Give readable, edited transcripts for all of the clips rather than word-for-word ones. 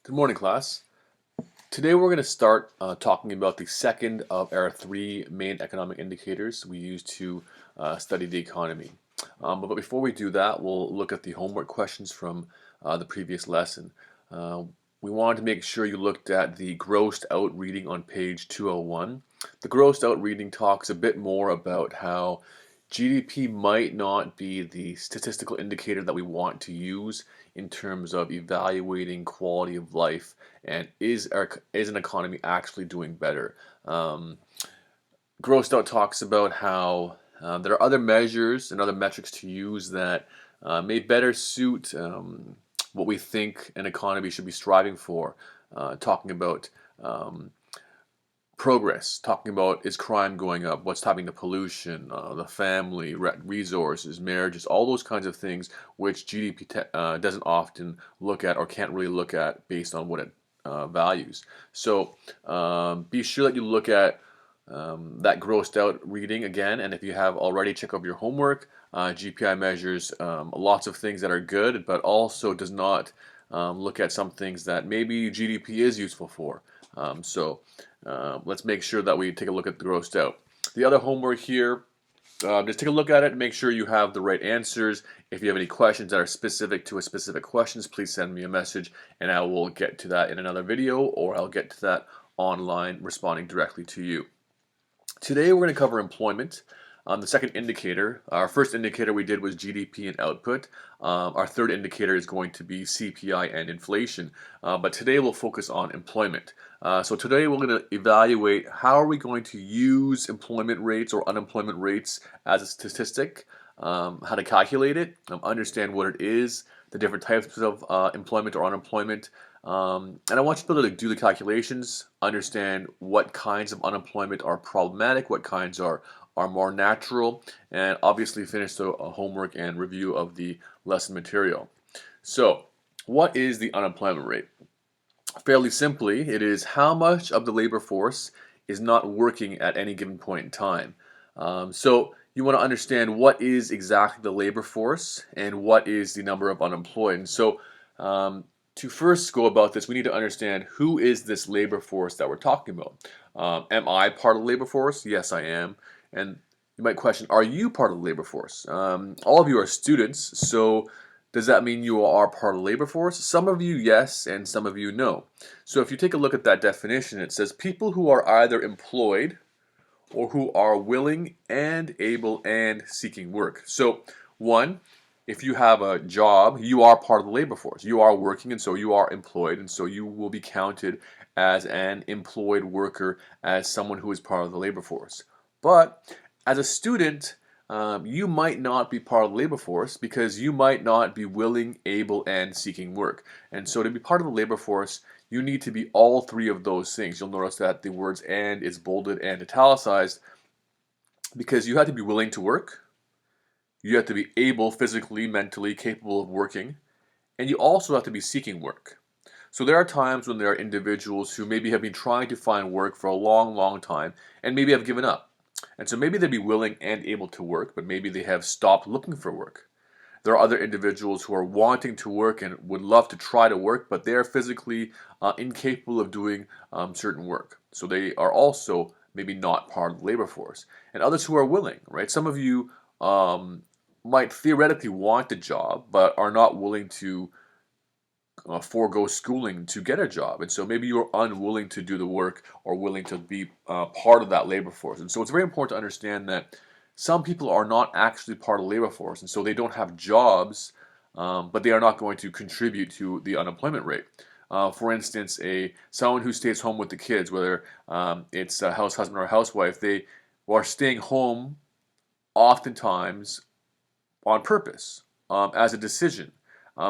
Good morning, class. Today we're going to start talking about the second of our three main economic indicators we use to study the economy. But before we do that, we'll look at the homework questions from the previous lesson. Uh, we wanted to make sure you looked at the grossed out reading on page 201. The grossed out reading talks a bit more about how GDP might not be the statistical indicator that we want to use in terms of evaluating quality of life and is an economy actually doing better. Um, Grossed out talks about how there are other measures and other metrics to use that may better suit what we think an economy should be striving for. Talking about um, progress, talking about is crime going up, what's happening to pollution, the family, resources, marriages, all those kinds of things which GDP doesn't often look at or can't really look at based on what it values. So be sure that you look at that grossed out reading again, and if you have already, check out your homework. GPI measures lots of things that are good, but also does not look at some things that maybe GDP is useful for. Let's make sure that we take a look at the grossed out. The other homework here, just take a look at it and make sure you have the right answers. If you have any questions that are specific to a specific questions, please send me a message and I will get to that in another video, or I'll get to that online responding directly to you. Today we're going to cover employment. The second indicator, our first indicator we did was GDP and output. Our third indicator is going to be CPI and inflation. But today we'll focus on employment. So today we're going to evaluate how are we going to use employment rates or unemployment rates as a statistic, how to calculate it, understand what it is, the different types of employment or unemployment. And I want you to be able to do the calculations, understand what kinds of unemployment are problematic, what kinds are more natural, and obviously finish the homework and review of the lesson material. So, what is the unemployment rate? Fairly simply, it is how much of the labor force is not working at any given point in time. So you want to understand what is exactly the labor force and what is the number of unemployed. And so to first go about this, we need to understand who is this labor force that we're talking about. Am I part of the labor force? Yes, I am. And you might question, are you part of the labor force? All of you are students, so does that mean you are part of the labor force? Some of you, yes, and some of you, no. So if you take a look at that definition, it says people who are either employed or who are willing and able and seeking work. So, one, if you have a job, you are part of the labor force. You are working, and so you are employed, and so you will be counted as an employed worker, as someone who is part of the labor force. But as a student, you might not be part of the labor force because you might not be willing, able, and seeking work. And so to be part of the labor force, you need to be all three of those things. You'll notice that the words "and" is bolded and italicized because you have to be willing to work, you have to be able, physically, mentally capable of working, and you also have to be seeking work. So there are times when there are individuals who maybe have been trying to find work for a long, long time and maybe have given up. And so maybe they'd be willing and able to work, but maybe they have stopped looking for work. There are other individuals who are wanting to work and would love to try to work, but they are physically incapable of doing certain work. So they are also maybe not part of the labor force. And others who are willing, right? Some of you might theoretically want a job, but are not willing to forego schooling to get a job. And so maybe you're unwilling to do the work or willing to be part of that labor force. And so it's very important to understand that some people are not actually part of the labor force, and so they don't have jobs, but they are not going to contribute to the unemployment rate. For instance, someone who stays home with the kids, whether it's a house husband or a housewife, they are staying home oftentimes on purpose, as a decision.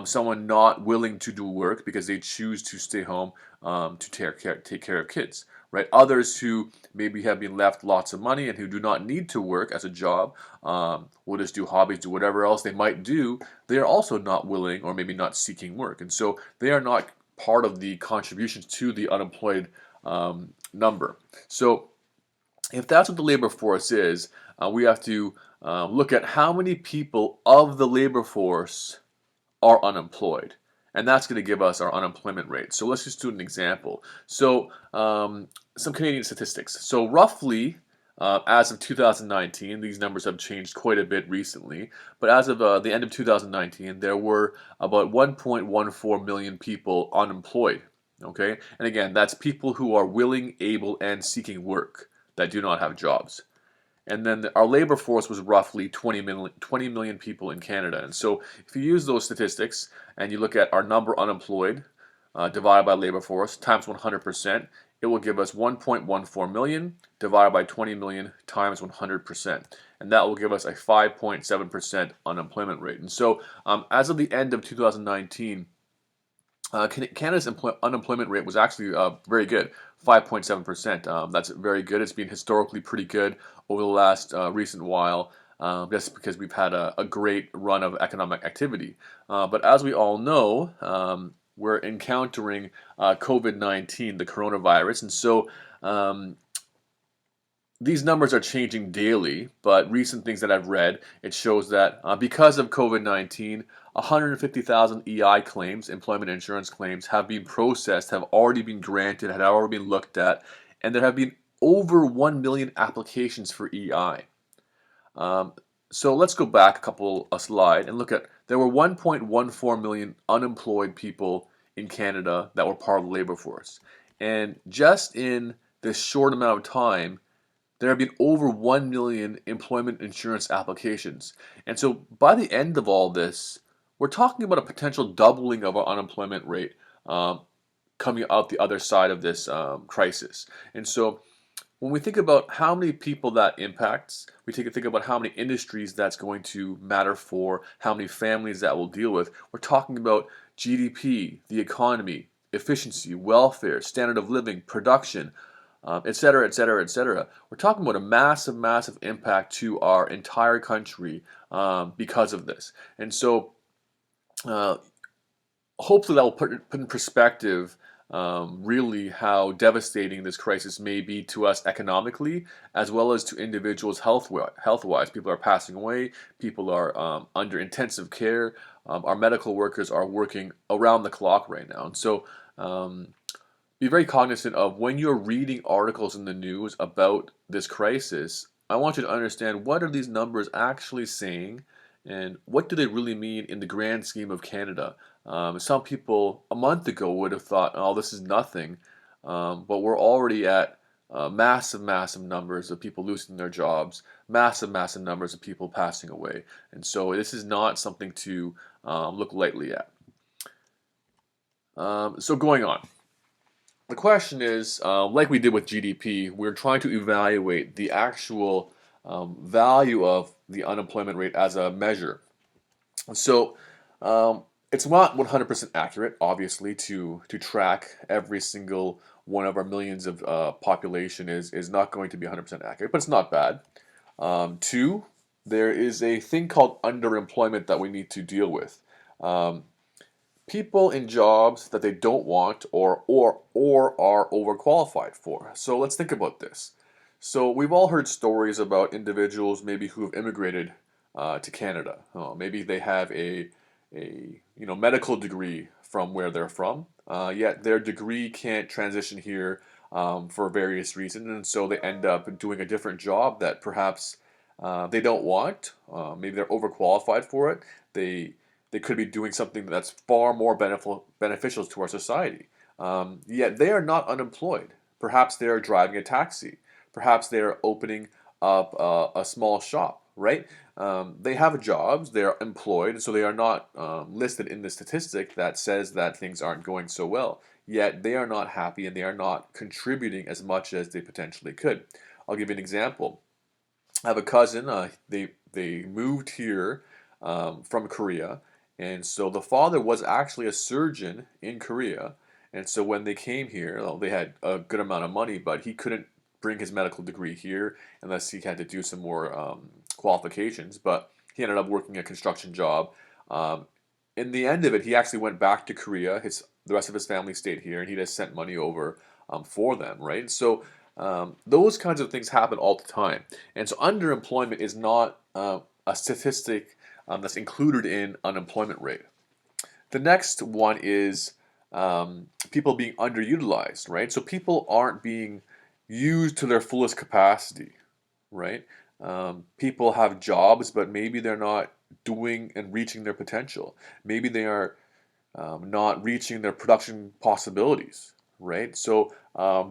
Someone not willing to do work because they choose to stay home to take care of kids, right? Others who maybe have been left lots of money and who do not need to work as a job, will just do hobbies, do whatever else they might do. They are also not willing or maybe not seeking work, and so they are not part of the contributions to the unemployed number. So if that's what the labor force is, we have to look at how many people of the labor force are unemployed. and that's going to give us our unemployment rate. So let's just do an example. So some Canadian statistics. So roughly, as of 2019, these numbers have changed quite a bit recently, but as of the end of 2019, there were about 1.14 million people unemployed. Okay, and again, that's people who are willing, able, and seeking work that do not have jobs. And then our labor force was roughly 20 million people in Canada. And so if you use those statistics and you look at our number unemployed divided by labor force times 100%, it will give us 1.14 million divided by 20 million times 100%. And that will give us a 5.7% unemployment rate. And so as of the end of 2019, Canada's unemployment rate was actually very good, 5.7%. That's very good. It's been historically pretty good over the last recent while, just because we've had a great run of economic activity. But as we all know, we're encountering COVID-19, the coronavirus, and so these numbers are changing daily, but recent things that I've read, it shows that because of COVID-19, 150,000 EI claims, employment insurance claims, have been processed, have already been granted, had already been looked at, and there have been over 1 million applications for EI. So let's go back a slide and look at, there were 1.14 million unemployed people in Canada that were part of the labor force. And just in this short amount of time, there have been over 1 million employment insurance applications. And so by the end of all this, we're talking about a potential doubling of our unemployment rate coming out the other side of this crisis. And so when we think about how many people that impacts, we take a think about how many industries that's going to matter for, how many families that will deal with. We're talking about GDP, the economy, efficiency, welfare, standard of living, production, et cetera, et cetera, et cetera. We're talking about a massive, massive impact to our entire country because of this. And so hopefully that will put in perspective really how devastating this crisis may be to us economically, as well as to individuals health-wise. People are passing away, people are under intensive care, our medical workers are working around the clock right now. And so be very cognizant of when you're reading articles in the news about this crisis. I want you to understand, what are these numbers actually saying, and what do they really mean in the grand scheme of Canada? Some people a month ago would have thought, oh, this is nothing, but we're already at massive, massive numbers of people losing their jobs, massive, massive numbers of people passing away. And so this is not something to look lightly at. So going on. The question is, like we did with GDP, we're trying to evaluate the actual value of the unemployment rate as a measure. So it's not 100% accurate, obviously, to track every single one of our millions of population is not going to be 100% accurate, but it's not bad. Two, there is a thing called underemployment that we need to deal with. People in jobs that they don't want or are overqualified for. So let's think about this. So we've all heard stories about individuals maybe who have immigrated to Canada. Maybe they have a medical degree from where they're from, yet their degree can't transition here for various reasons, and so they end up doing a different job that perhaps they don't want. Maybe they're overqualified for it. They could be doing something that's far more beneficial to our society. Yet they are not unemployed. Perhaps they are driving a taxi. Perhaps they are opening up a small shop, right? They have jobs, they are employed, so they are not listed in the statistic that says that things aren't going so well. Yet they are not happy and they are not contributing as much as they potentially could. I'll give you an example. I have a cousin, they moved here from Korea, and so the father was actually a surgeon in Korea. And so when they came here, well, they had a good amount of money, but he couldn't bring his medical degree here unless he had to do some more qualifications. But he ended up working a construction job. In the end of it, he actually went back to Korea. The rest of his family stayed here, and he just sent money over for them, right? So those kinds of things happen all the time. And so underemployment is not a statistic that's included in unemployment rate. The next one is people being underutilized, right? So people aren't being used to their fullest capacity, right? People have jobs, but maybe they're not doing and reaching their potential. Maybe they are not reaching their production possibilities, right? So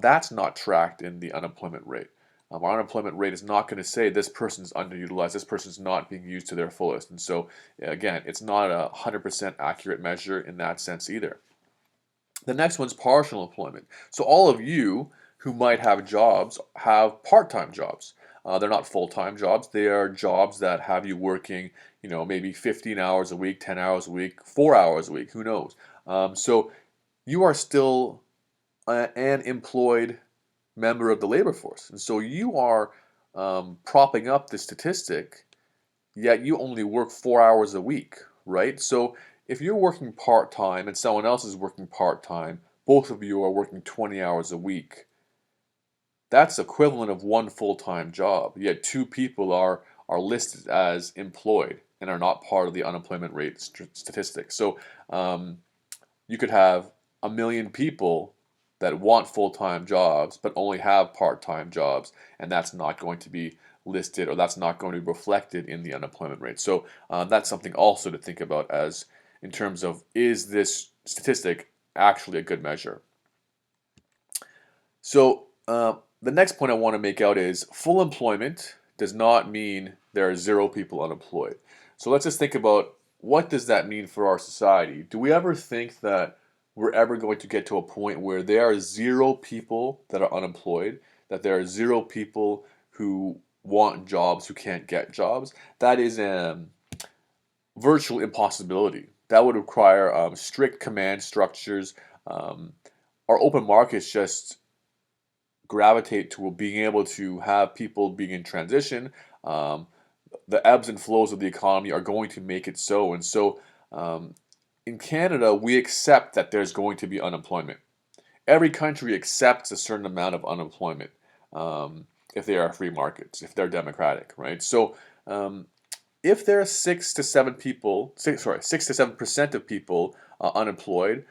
that's not tracked in the unemployment rate. Our unemployment rate is not going to say this person's underutilized, this person's not being used to their fullest. And so, again, it's not a 100% accurate measure in that sense either. The next one's partial employment. So all of you who might have jobs have part-time jobs. They're not full-time jobs. They are jobs that have you working, maybe 15 hours a week, 10 hours a week, 4 hours a week, who knows. So you are still an employed member of the labor force. And so you are propping up the statistic, yet you only work 4 hours a week, right? So if you're working part-time and someone else is working part-time, both of you are working 20 hours a week. That's equivalent of one full-time job, yet two people are listed as employed and are not part of the unemployment rate statistics. So you could have 1 million people that want full-time jobs but only have part-time jobs, and that's not going to be listed, or that's not going to be reflected in the unemployment rate. So that's something also to think about, as in terms of, is this statistic actually a good measure? So the next point I want to make out is full employment does not mean there are 0 people unemployed. So let's just think about, what does that mean for our society? Do we ever think that we're ever going to get to a point where there are 0 people that are unemployed, that there are 0 people who want jobs, who can't get jobs? That is a virtual impossibility. That would require strict command structures. Our open markets just gravitate to being able to have people being in transition. The ebbs and flows of the economy are going to make it so. And so in Canada, we accept that there's going to be unemployment. Every country accepts a certain amount of unemployment if they are free markets, if they're democratic, right? So if there are 6 to 7% of people unemployed,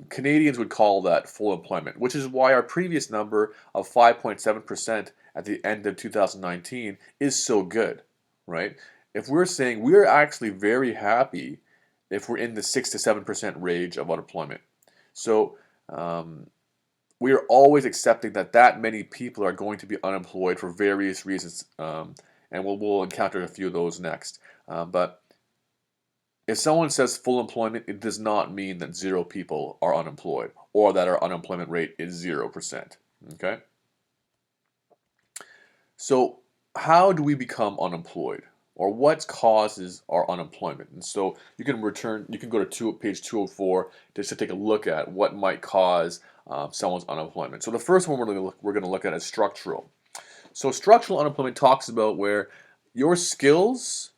Canadians would call that full employment, which is why our previous number of 5.7% at the end of 2019 is so good, right? If we're saying we're actually very happy if we're in the 6 to 7% range of unemployment. So we are always accepting that many people are going to be unemployed for various reasons, and we'll encounter a few of those next. But if someone says full employment, it does not mean that 0 people are unemployed, or that our unemployment rate is 0%. Okay? So how do we become unemployed? Or what causes our unemployment? And so you can go to page 204 just to take a look at what might cause someone's unemployment. So the first one we're going to look at is structural. So structural unemployment talks about where your skills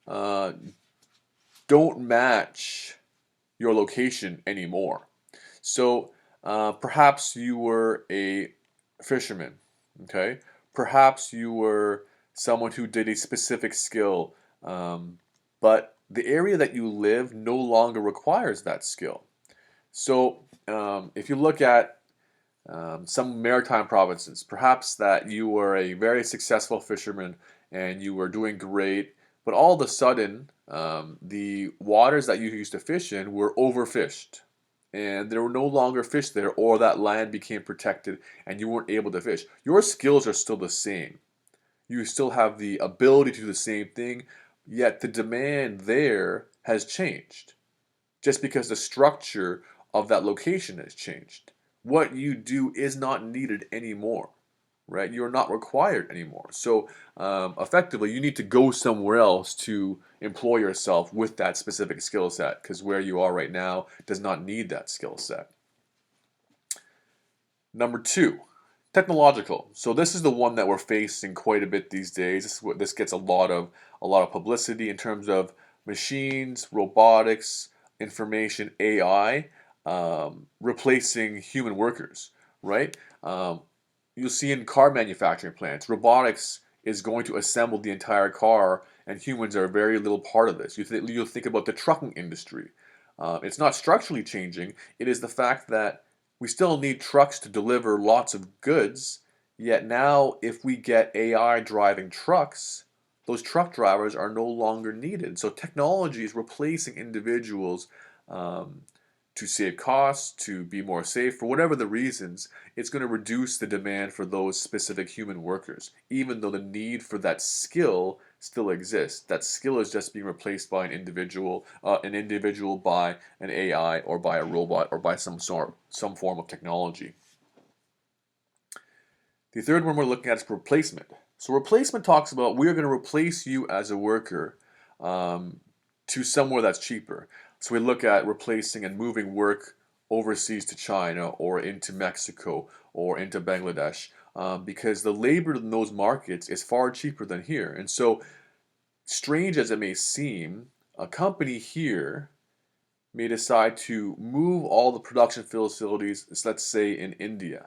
don't match your location anymore. So perhaps you were a fisherman, okay? Perhaps you were someone who did a specific skill, but the area that you live no longer requires that skill. So if you look at some maritime provinces, perhaps that you were a very successful fisherman and you were doing great, but all of a sudden the waters that you used to fish in were overfished, and there were no longer fish there, or that land became protected and you weren't able to fish. Your skills are still the same. You still have the ability to do the same thing, yet the demand there has changed just because the structure of that location has changed. What you do is not needed anymore, right? You're not required anymore. So effectively, you need to go somewhere else to employ yourself with that specific skill set, because where you are right now does not need that skill set. Number 2, technological. So this is the one that we're facing quite a bit these days. This gets a lot of publicity in terms of machines, robotics, information, AI, replacing human workers, right? You'll see in car manufacturing plants, robotics is going to assemble the entire car, and humans are a very little part of this. You'll think about the trucking industry. It's not structurally changing. It is the fact that we still need trucks to deliver lots of goods. Yet now, if we get AI driving trucks, those truck drivers are no longer needed. So technology is replacing individuals um, to save costs, to be more safe, for whatever the reasons. It's going to reduce the demand for those specific human workers, even though the need for that skill still exists. That skill is just being replaced by an individual by an AI or by a robot or by some form of technology. The third one we're looking at is replacement. So replacement talks about we're going to replace you as a worker um, to somewhere that's cheaper. So we look at replacing and moving work overseas to China or into Mexico or into Bangladesh because the labor in those markets is far cheaper than here. And so, strange as it may seem, a company here may decide to move all the production facilities, let's say in India.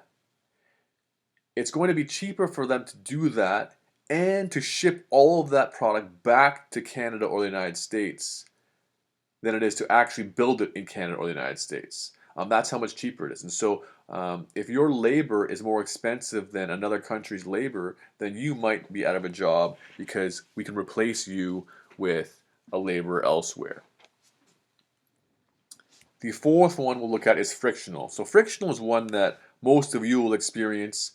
It's going to be cheaper for them to do that and to ship all of that product back to Canada or the United States than it is to actually build it in Canada or the United States. That's how much cheaper it is. And so, if your labor is more expensive than another country's labor, then you might be out of a job because we can replace you with a laborer elsewhere. The fourth one we'll look at is frictional. So frictional is one that most of you will experience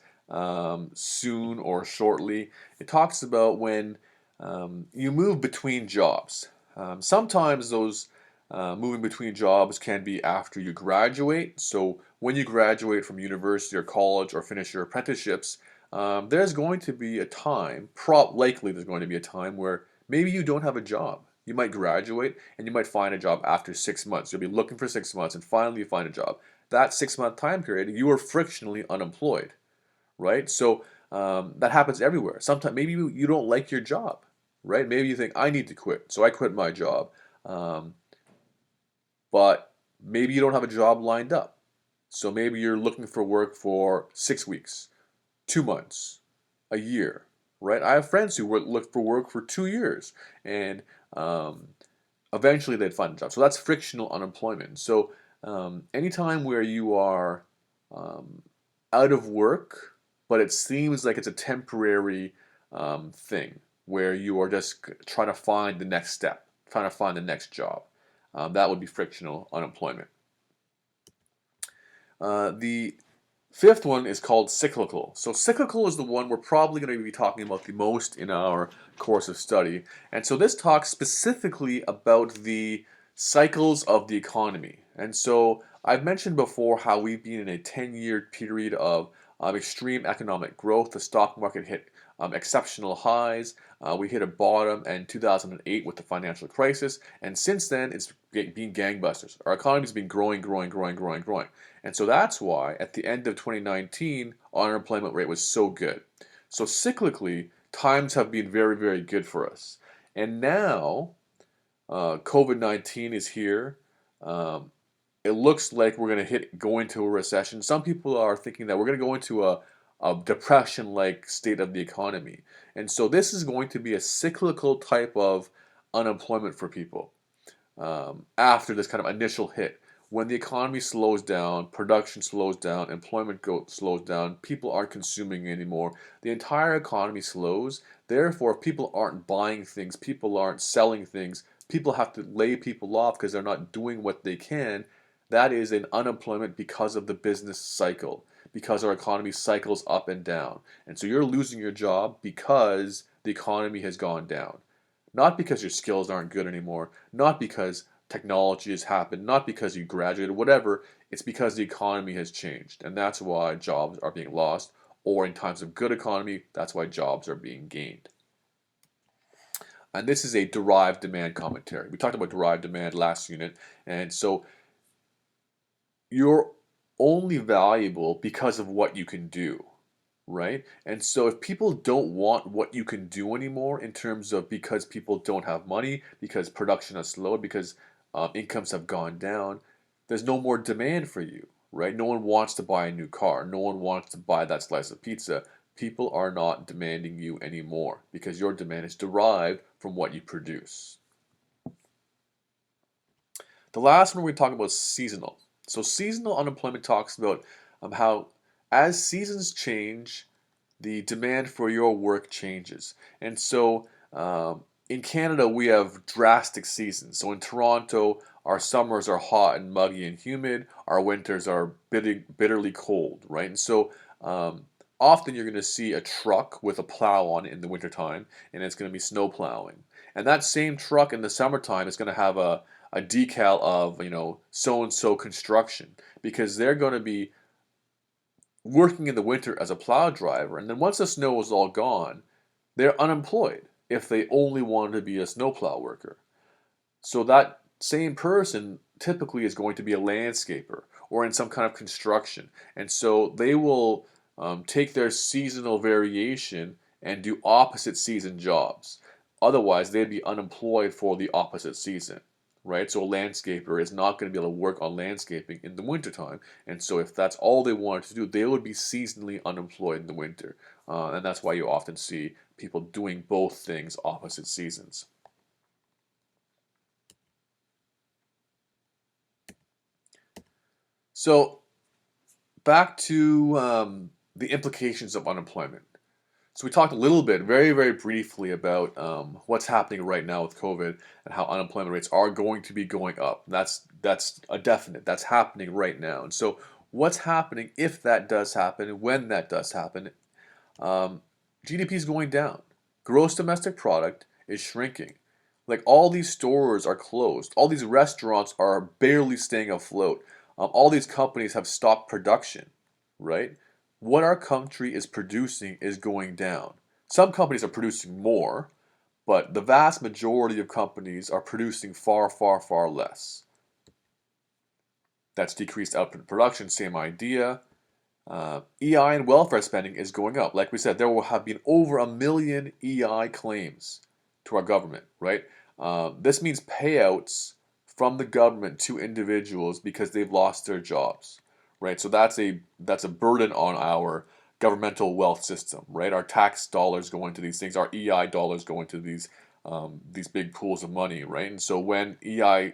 soon or shortly. It talks about when you move between jobs. Sometimes those moving between jobs can be after you graduate. So when you graduate from university or college or finish your apprenticeships, there's going to be a time, likely there's going to be a time where maybe you don't have a job. You might graduate and you might find a job after 6 months. You'll be looking for 6 months and finally you find a job. That 6 month time period, you are frictionally unemployed, right? So that happens everywhere. Sometimes maybe you don't like your job, right? Maybe you think I need to quit, so I quit my job. Um, but maybe you don't have a job lined up. So maybe you're looking for work for 6 weeks, 2 months, a year, right? I have friends who look for work for 2 years and um, eventually they'd find a job. So that's frictional unemployment. So anytime where you are um, out of work, but it seems like it's a temporary thing where you are just trying to find the next step, trying to find the next job. That would be frictional unemployment. The fifth one is called cyclical. So cyclical is the one we're probably going to be talking about the most in our course of study. And so this talks specifically about the cycles of the economy. And so I've mentioned before how we've been in a 10-year period of extreme economic growth. The stock market hit exceptional highs. We hit a bottom in 2008 with the financial crisis. And since then, it's been gangbusters. Our economy's been growing, growing, growing, growing, growing. And so that's why at the end of 2019, our unemployment rate was so good. So cyclically, times have been very, very good for us. And now, COVID-19 is here. Um, it looks like we're going to go into a recession. Some people are thinking that we're going to go into a depression-like state of the economy. And so this is going to be a cyclical type of unemployment for people after this kind of initial hit. When the economy slows down, production slows down, slows down, people aren't consuming anymore, the entire economy slows. Therefore, if people aren't buying things, people aren't selling things, people have to lay people off because they're not doing what they can. That is an unemployment because of the business cycle, because our economy cycles up and down. And so you're losing your job because the economy has gone down. Not because your skills aren't good anymore, not because technology has happened, not because you graduated, whatever. It's because the economy has changed. And that's why jobs are being lost. Or in times of good economy, that's why jobs are being gained. And this is a derived demand commentary. We talked about derived demand last unit. And so you're only valuable because of what you can do, right? And so if people don't want what you can do anymore in terms of because people don't have money, because production has slowed, because incomes have gone down, there's no more demand for you, right? No one wants to buy a new car. No one wants to buy that slice of pizza. People are not demanding you anymore because your demand is derived from what you produce. The last one we're talking about is seasonal. So seasonal unemployment talks about how as seasons change, the demand for your work changes. And so in Canada, we have drastic seasons. So in Toronto, our summers are hot and muggy and humid. Our winters are bitterly cold, right? And so often you're going to see a truck with a plow on it in the wintertime, and it's going to be snow plowing. And that same truck in the summertime is going to have a decal of, so and so construction, because they're going to be working in the winter as a plow driver, and then once the snow is all gone, they're unemployed if they only wanted to be a snowplow worker. So that same person typically is going to be a landscaper or in some kind of construction, and so they will take their seasonal variation and do opposite season jobs. Otherwise, they'd be unemployed for the opposite season, right? So a landscaper is not going to be able to work on landscaping in the wintertime. And so if that's all they wanted to do, they would be seasonally unemployed in the winter. And that's why you often see people doing both things opposite seasons. So back to the implications of unemployment. So we talked a little bit, very, very briefly, about what's happening right now with COVID and how unemployment rates are going to be going up. That's a definite. That's happening right now. And so what's happening if that does happen, when that does happen? Um, GDP is going down. Gross domestic product is shrinking. Like all these stores are closed. All these restaurants are barely staying afloat. All these companies have stopped production, right? What our country is producing is going down. Some companies are producing more, but the vast majority of companies are producing far, far, far less. That's decreased output and production, same idea. EI and welfare spending is going up. Like we said, there will have been over 1 million EI claims to our government, right? This means payouts from the government to individuals because they've lost their jobs, right? So that's a burden on our governmental wealth system, right? Our tax dollars go into these things, our EI dollars go into these big pools of money, right? And so when EI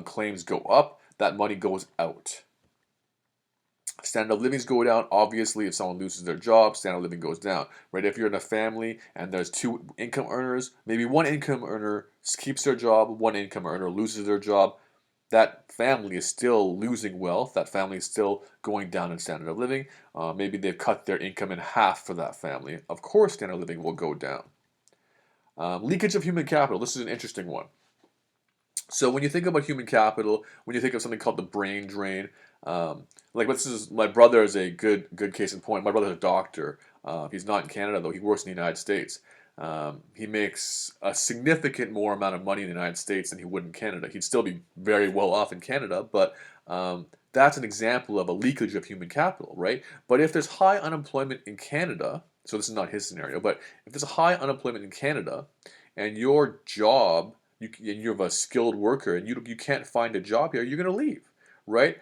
claims go up, that money goes out. Standard of livings go down. Obviously, if someone loses their job, standard of living goes down, right? If you're in a family and there's two income earners, maybe one income earner keeps their job, one income earner loses their job. That family is still losing wealth. That family is still going down in standard of living. Maybe they've cut their income in half for that family. Of course, standard of living will go down. Leakage of human capital. This is an interesting one. So when you think about human capital, when you think of something called the brain drain, like this is my brother is a good case in point. My brother's a doctor. He's not in Canada though. He works in the United States. He makes a significant more amount of money in the United States than he would in Canada. He'd still be very well off in Canada, but that's an example of a leakage of human capital, right? But if there's high unemployment in Canada, so this is not his scenario, but if there's a high unemployment in Canada and your job and you're a skilled worker and you can't find a job here, you're going to leave, right?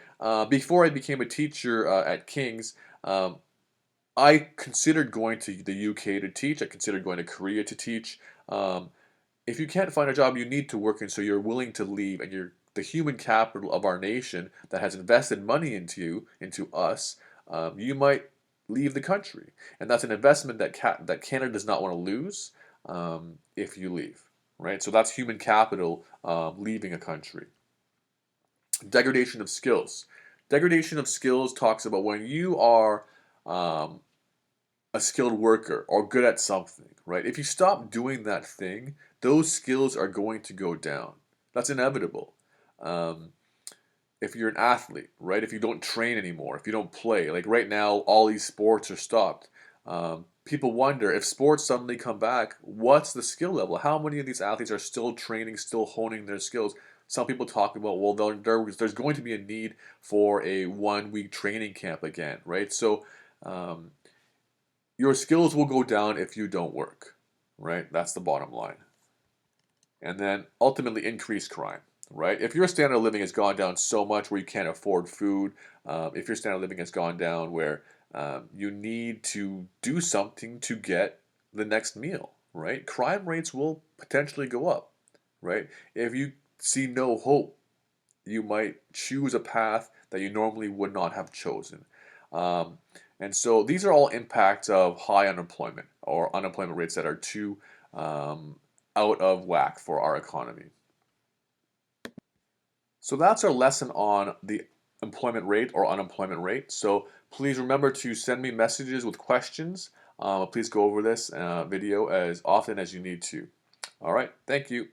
Before I became a teacher at King's, I considered going to the UK to teach. I considered going to Korea to teach. Um, if you can't find a job, you need to work, and so you're willing to leave, and you're the human capital of our nation that has invested money into you, into us. You might leave the country, and that's an investment that Canada does not want to lose if you leave, right? So that's human capital leaving a country. Degradation of skills. Degradation of skills talks about when you are um, a skilled worker or good at something, right? If you stop doing that thing, those skills are going to go down. That's inevitable. Um, if you're an athlete, right? If you don't train anymore, if you don't play, like right now, all these sports are stopped. People wonder if sports suddenly come back, what's the skill level? How many of these athletes are still training, still honing their skills? Some people talk about, well, there's going to be a need for a 1 week training camp again, right? So um, your skills will go down if you don't work, right? That's the bottom line. And then ultimately increase crime, right? If your standard of living has gone down so much where you can't afford food, if your standard of living has gone down where you need to do something to get the next meal, right? Crime rates will potentially go up, right? If you see no hope you might choose a path that you normally would not have chosen. Um, and so these are all impacts of high unemployment or unemployment rates that are too um, out of whack for our economy. So that's our lesson on the employment rate or unemployment rate. So please remember to send me messages with questions. Please go over this video as often as you need to. All right, thank you.